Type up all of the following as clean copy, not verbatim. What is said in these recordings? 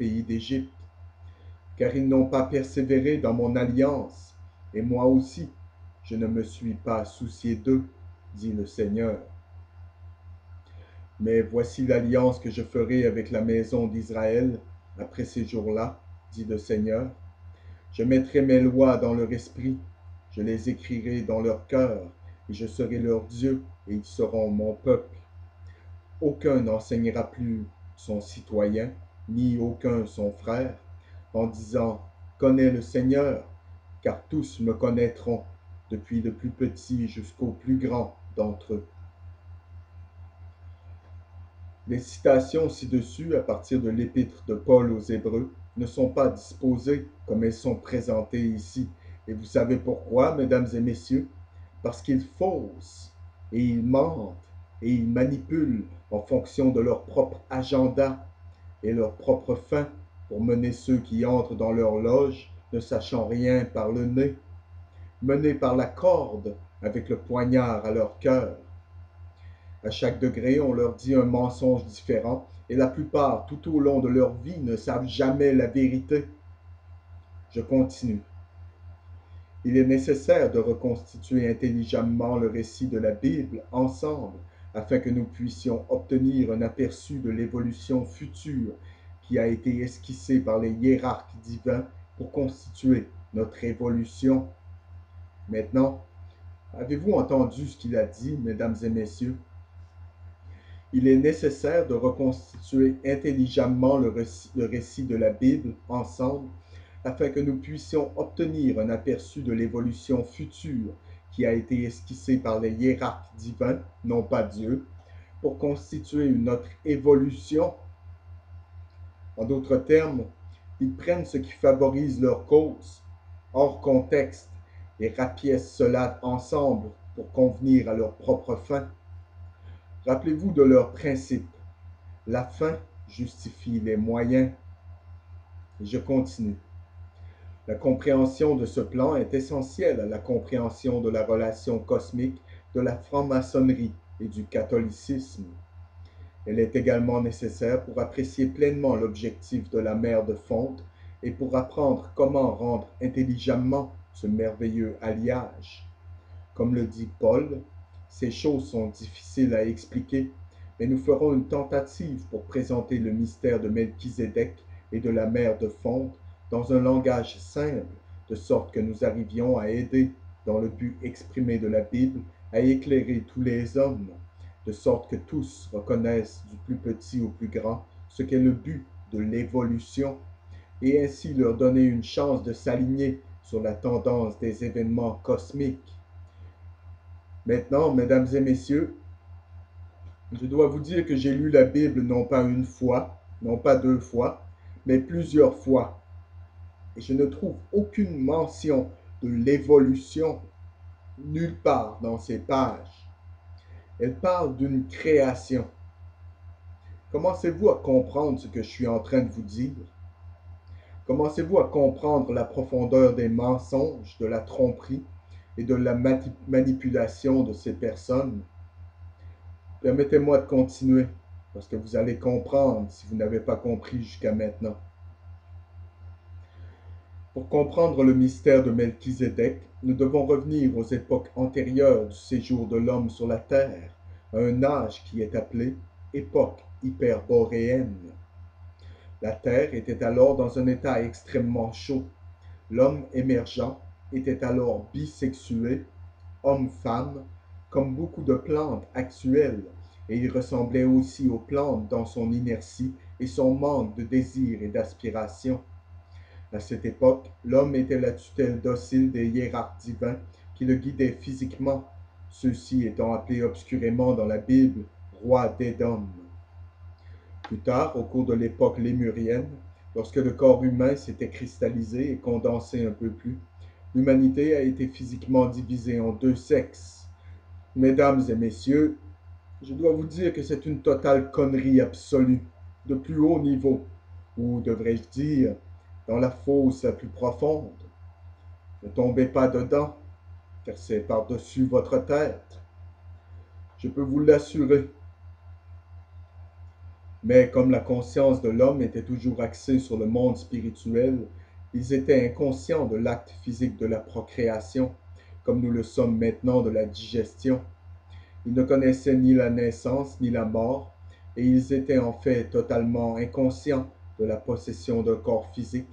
pays d'Égypte, car ils n'ont pas persévéré dans mon alliance, et moi aussi, je ne me suis pas soucié d'eux, dit le Seigneur. Mais voici l'alliance que je ferai avec la maison d'Israël après ces jours-là, dit le Seigneur. Je mettrai mes lois dans leur esprit, je les écrirai dans leur cœur, et je serai leur Dieu, et ils seront mon peuple. Aucun n'enseignera plus son citoyen, ni aucun son frère, en disant, connais le Seigneur, car tous me connaîtront, depuis le plus petit jusqu'au plus grand d'entre eux. Les citations ci-dessus, à partir de l'épître de Paul aux Hébreux, ne sont pas disposées comme elles sont présentées ici. Et vous savez pourquoi, mesdames et messieurs? Parce qu'ils faussent et ils mentent et ils manipulent en fonction de leur propre agenda et leur propre fin pour mener ceux qui entrent dans leur loge ne sachant rien par le nez, menés par la corde avec le poignard à leur cœur. À chaque degré, on leur dit un mensonge différent et la plupart, tout au long de leur vie, ne savent jamais la vérité. Je continue. Il est nécessaire de reconstituer intelligemment le récit de la Bible ensemble afin que nous puissions obtenir un aperçu de l'évolution future qui a été esquissée par les hiérarques divins pour constituer notre évolution. Maintenant, avez-vous entendu ce qu'il a dit, mesdames et messieurs? Il est nécessaire de reconstituer intelligemment le récit de la Bible ensemble afin que nous puissions obtenir un aperçu de l'évolution future qui a été esquissée par les hiérarques divins, non pas Dieu, pour constituer notre évolution. En d'autres termes, ils prennent ce qui favorise leur cause, hors contexte, et rapiècent cela ensemble pour convenir à leur propre fin. Rappelez-vous de leur principe. La fin justifie les moyens. Et je continue. La compréhension de ce plan est essentielle à la compréhension de la relation cosmique de la franc-maçonnerie et du catholicisme. Elle est également nécessaire pour apprécier pleinement l'objectif de la mère de fonte et pour apprendre comment rendre intelligemment ce merveilleux alliage. Comme le dit Paul, ces choses sont difficiles à expliquer, mais nous ferons une tentative pour présenter le mystère de Melchisédek et de la mère de fonte dans un langage simple, de sorte que nous arrivions à aider, dans le but exprimé de la Bible, à éclairer tous les hommes, de sorte que tous reconnaissent du plus petit au plus grand ce qu'est le but de l'évolution, et ainsi leur donner une chance de s'aligner sur la tendance des événements cosmiques. Maintenant, mesdames et messieurs, je dois vous dire que j'ai lu la Bible non pas une fois, non pas deux fois, mais plusieurs fois. Et je ne trouve aucune mention de l'évolution nulle part dans ces pages. Elle parle d'une création. Commencez-vous à comprendre ce que je suis en train de vous dire? Commencez-vous à comprendre la profondeur des mensonges, de la tromperie et de la manipulation de ces personnes? Permettez-moi de continuer, parce que vous allez comprendre si vous n'avez pas compris jusqu'à maintenant. Pour comprendre le mystère de Melchisédek, nous devons revenir aux époques antérieures du séjour de l'homme sur la terre, à un âge qui est appelé époque hyperboréenne. La terre était alors dans un état extrêmement chaud. L'homme émergent était alors bisexué, homme-femme, comme beaucoup de plantes actuelles, et il ressemblait aussi aux plantes dans son inertie et son manque de désir et d'aspiration. À cette époque, l'homme était la tutelle docile des hiérarques divins qui le guidaient physiquement, ceux-ci étant appelés obscurément dans la Bible roi d'Édom. Plus tard, au cours de l'époque lémurienne, lorsque le corps humain s'était cristallisé et condensé un peu plus, l'humanité a été physiquement divisée en deux sexes. Mesdames et messieurs, je dois vous dire que c'est une totale connerie absolue, de plus haut niveau, ou devrais-je dire, dans la fosse la plus profonde. Ne tombez pas dedans, car c'est par-dessus votre tête. Je peux vous l'assurer. Mais comme la conscience de l'homme était toujours axée sur le monde spirituel, ils étaient inconscients de l'acte physique de la procréation, comme nous le sommes maintenant de la digestion. Ils ne connaissaient ni la naissance ni la mort, et ils étaient en fait totalement inconscients de la possession d'un corps physique,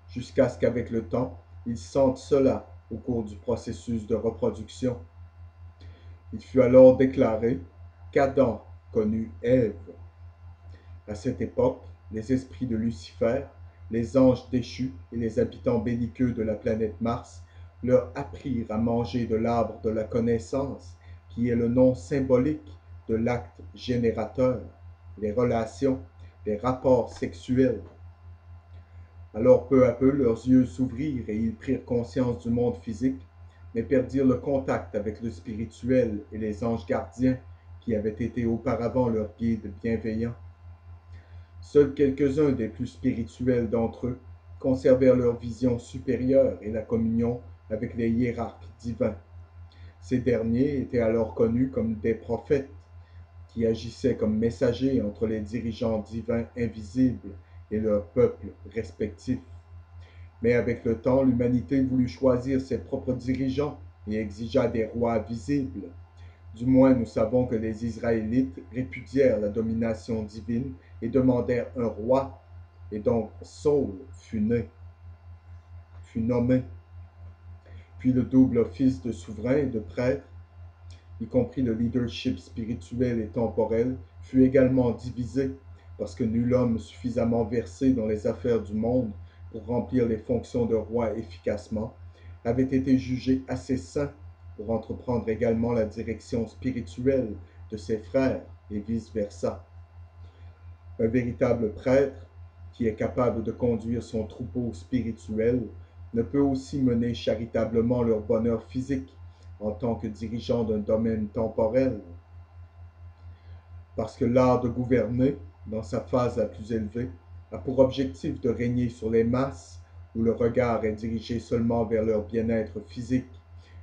jusqu'à ce qu'avec le temps, ils sentent cela au cours du processus de reproduction. Il fut alors déclaré qu'Adam connut Ève. À cette époque, les esprits de Lucifer, les anges déchus et les habitants belliqueux de la planète Mars leur apprirent à manger de l'arbre de la connaissance, qui est le nom symbolique de l'acte générateur, les relations, les rapports sexuels. Alors peu à peu leurs yeux s'ouvrirent et ils prirent conscience du monde physique, mais perdirent le contact avec le spirituel et les anges gardiens qui avaient été auparavant leurs guides bienveillants. Seuls quelques-uns des plus spirituels d'entre eux conservèrent leur vision supérieure et la communion avec les hiérarques divins. Ces derniers étaient alors connus comme des prophètes qui agissaient comme messagers entre les dirigeants divins invisibles et leurs peuples respectifs. Mais avec le temps, l'humanité voulut choisir ses propres dirigeants et exigea des rois visibles. Du moins, nous savons que les Israélites répudièrent la domination divine et demandèrent un roi, et donc Saul fut nommé. Puis le double office de souverain et de prêtre, y compris le leadership spirituel et temporel, fut également divisé, parce que nul homme suffisamment versé dans les affaires du monde pour remplir les fonctions de roi efficacement avait été jugé assez saint pour entreprendre également la direction spirituelle de ses frères et vice-versa. Un véritable prêtre, qui est capable de conduire son troupeau spirituel, ne peut aussi mener charitablement leur bonheur physique en tant que dirigeant d'un domaine temporel, parce que l'art de gouverner, dans sa phase la plus élevée, a pour objectif de régner sur les masses, où le regard est dirigé seulement vers leur bien-être physique,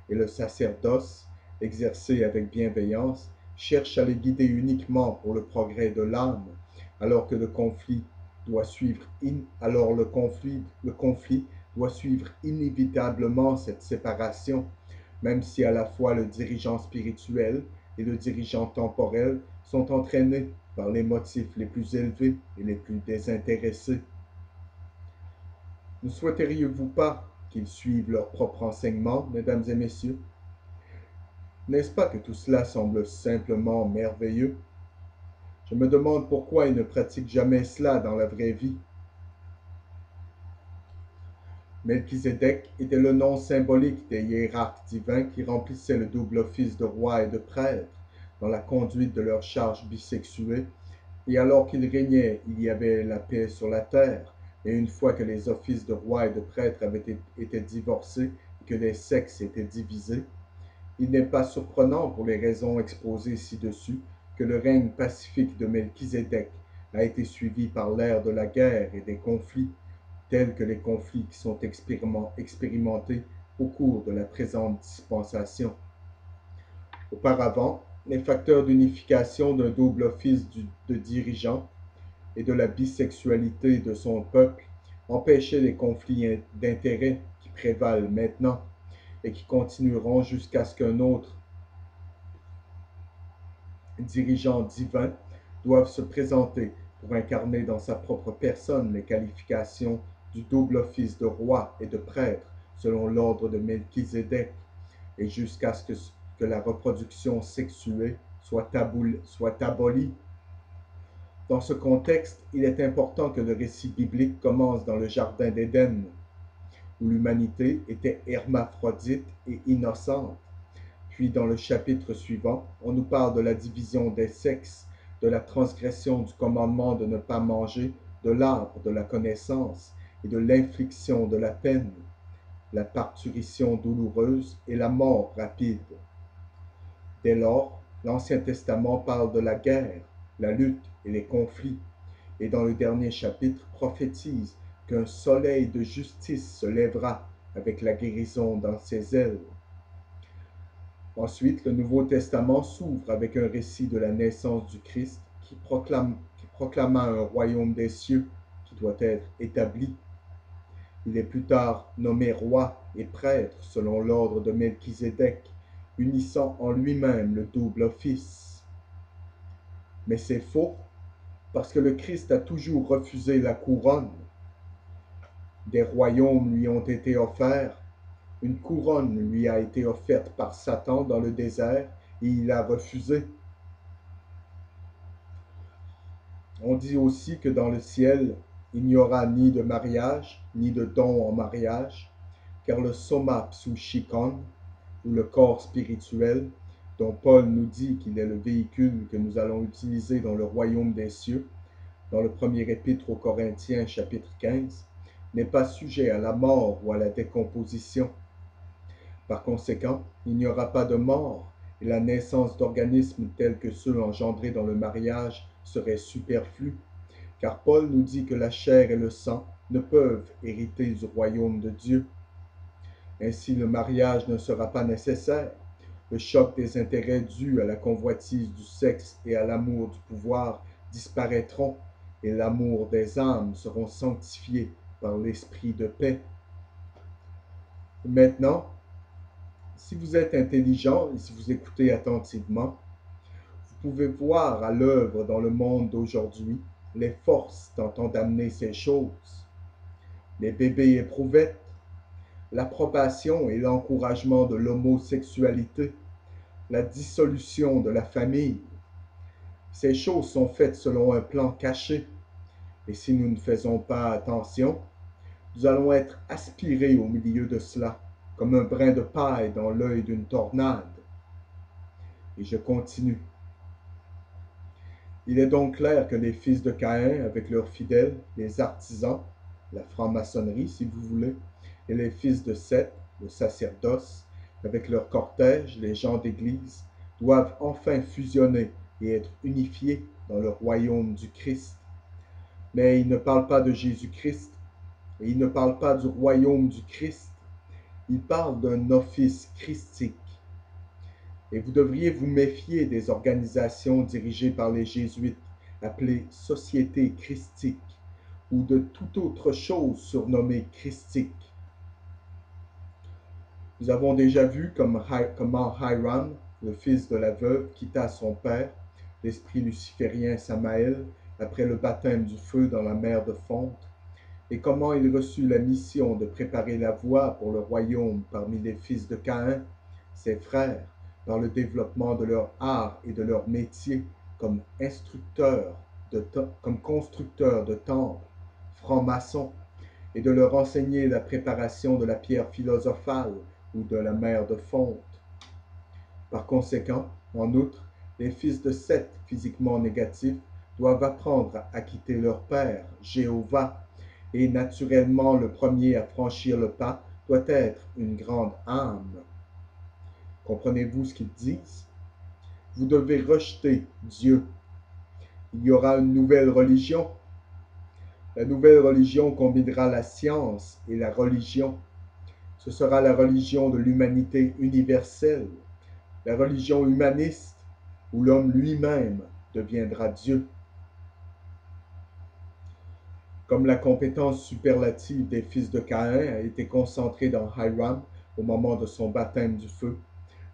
et le sacerdoce, exercé avec bienveillance, cherche à les guider uniquement pour le progrès de l'âme, alors que le conflit doit suivre le conflit doit suivre inévitablement cette séparation, même si à la fois le dirigeant spirituel et le dirigeant temporel sont entraînés par les motifs les plus élevés et les plus désintéressés. Ne souhaiteriez-vous pas qu'ils suivent leur propre enseignement, mesdames et messieurs? N'est-ce pas que tout cela semble simplement merveilleux? Je me demande pourquoi ils ne pratiquent jamais cela dans la vraie vie. Melchizedek était le nom symbolique des hiérarques divins qui remplissaient le double office de roi et de prêtre dans la conduite de leurs charges bisexuées, et alors qu'il régnait, il y avait la paix sur la terre, et une fois que les offices de roi et de prêtre avaient été divorcés et que les sexes étaient divisés, il n'est pas surprenant, pour les raisons exposées ci-dessus, que le règne pacifique de Melchizedek a été suivi par l'ère de la guerre et des conflits, tels que les conflits qui sont expérimentés au cours de la présente dispensation. Auparavant, les facteurs d'unification d'un double office de dirigeant et de la bisexualité de son peuple empêchaient les conflits d'intérêts qui prévalent maintenant et qui continueront jusqu'à ce qu'un autre dirigeant divin doive se présenter pour incarner dans sa propre personne les qualifications du double office de roi et de prêtre selon l'ordre de Melchizedek, et jusqu'à ce que la reproduction sexuée soit abolie. Dans ce contexte, il est important que le récit biblique commence dans le Jardin d'Éden, où l'humanité était hermaphrodite et innocente. Puis dans le chapitre suivant, on nous parle de la division des sexes, de la transgression du commandement de ne pas manger de l'arbre de la connaissance et de l'infliction de la peine, la parturition douloureuse et la mort rapide. Dès lors, l'Ancien Testament parle de la guerre, la lutte et les conflits, et dans le dernier chapitre prophétise qu'un soleil de justice se lèvera avec la guérison dans ses ailes. Ensuite, le Nouveau Testament s'ouvre avec un récit de la naissance du Christ qui proclamant un royaume des cieux qui doit être établi. Il est plus tard nommé roi et prêtre selon l'ordre de Melchizedek, unissant en lui-même le double office. Mais c'est faux, parce que le Christ a toujours refusé la couronne. Des royaumes lui ont été offerts, une couronne lui a été offerte par Satan dans le désert et il a refusé. On dit aussi que dans le ciel, il n'y aura ni de mariage, ni de don en mariage, car le soma psychikon, ou le corps spirituel, dont Paul nous dit qu'il est le véhicule que nous allons utiliser dans le royaume des cieux, dans le premier épître aux Corinthiens, chapitre 15, n'est pas sujet à la mort ou à la décomposition. Par conséquent, il n'y aura pas de mort, et la naissance d'organismes tels que ceux engendrés dans le mariage serait superflue, car Paul nous dit que la chair et le sang ne peuvent hériter du royaume de Dieu. Ainsi, le mariage ne sera pas nécessaire. Le choc des intérêts dus à la convoitise du sexe et à l'amour du pouvoir disparaîtront, et l'amour des âmes seront sanctifiés par l'esprit de paix. Maintenant, si vous êtes intelligent et si vous écoutez attentivement, vous pouvez voir à l'œuvre dans le monde d'aujourd'hui les forces tentant d'amener ces choses. Les bébés éprouvettes, l'approbation et l'encouragement de l'homosexualité, la dissolution de la famille. Ces choses sont faites selon un plan caché, et si nous ne faisons pas attention, nous allons être aspirés au milieu de cela, comme un brin de paille dans l'œil d'une tornade. Et je continue. Il est donc clair que les fils de Caïn, avec leurs fidèles, les artisans, la franc-maçonnerie si vous voulez, et les fils de Seth, le sacerdoce, avec leur cortège, les gens d'église, doivent enfin fusionner et être unifiés dans le royaume du Christ. Mais il ne parle pas de Jésus-Christ, et il ne parle pas du royaume du Christ. Il parle d'un office christique. Et vous devriez vous méfier des organisations dirigées par les jésuites, appelées sociétés christiques, ou de toute autre chose surnommée christique. Nous avons déjà vu comment Hiram, le fils de la veuve, quitta son père, l'esprit luciférien Samaël, après le baptême du feu dans la mer de fonte, et comment il reçut la mission de préparer la voie pour le royaume parmi les fils de Caïn, ses frères, dans le développement de leur art et de leur métier comme comme constructeurs de temples, francs-maçons, et de leur enseigner la préparation de la pierre philosophale ou de la mer de fonte. Par conséquent, en outre, les fils de Seth physiquement négatifs doivent apprendre à quitter leur père, Jéhovah, et naturellement le premier à franchir le pas doit être une grande âme. Comprenez-vous ce qu'ils disent? Vous devez rejeter Dieu. Il y aura une nouvelle religion. La nouvelle religion combinera la science et la religion. Ce sera la religion de l'humanité universelle, la religion humaniste, où l'homme lui-même deviendra Dieu. Comme la compétence superlative des fils de Caïn a été concentrée dans Hiram au moment de son baptême du feu,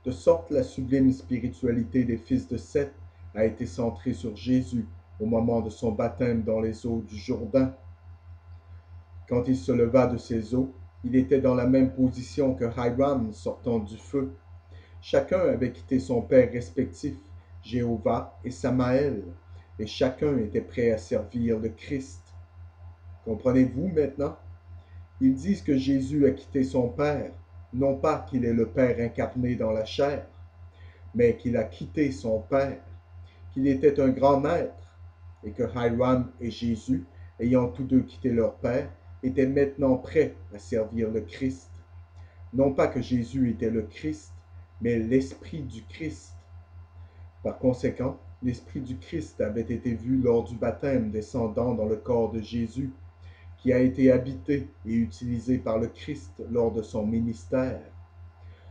de sorte la sublime spiritualité des fils de Seth a été centrée sur Jésus au moment de son baptême dans les eaux du Jourdain. Quand il se leva de ces eaux, il était dans la même position que Hiram sortant du feu. Chacun avait quitté son père respectif, Jéhovah et Samaël, et chacun était prêt à servir le Christ. Comprenez-vous maintenant? Ils disent que Jésus a quitté son Père, non pas qu'il est le Père incarné dans la chair, mais qu'il a quitté son Père, qu'il était un grand maître, et que Hiram et Jésus, ayant tous deux quitté leur Père, étaient maintenant prêts à servir le Christ. Non pas que Jésus était le Christ, mais l'Esprit du Christ. Par conséquent, l'Esprit du Christ avait été vu lors du baptême descendant dans le corps de Jésus, qui a été habité et utilisé par le Christ lors de son ministère.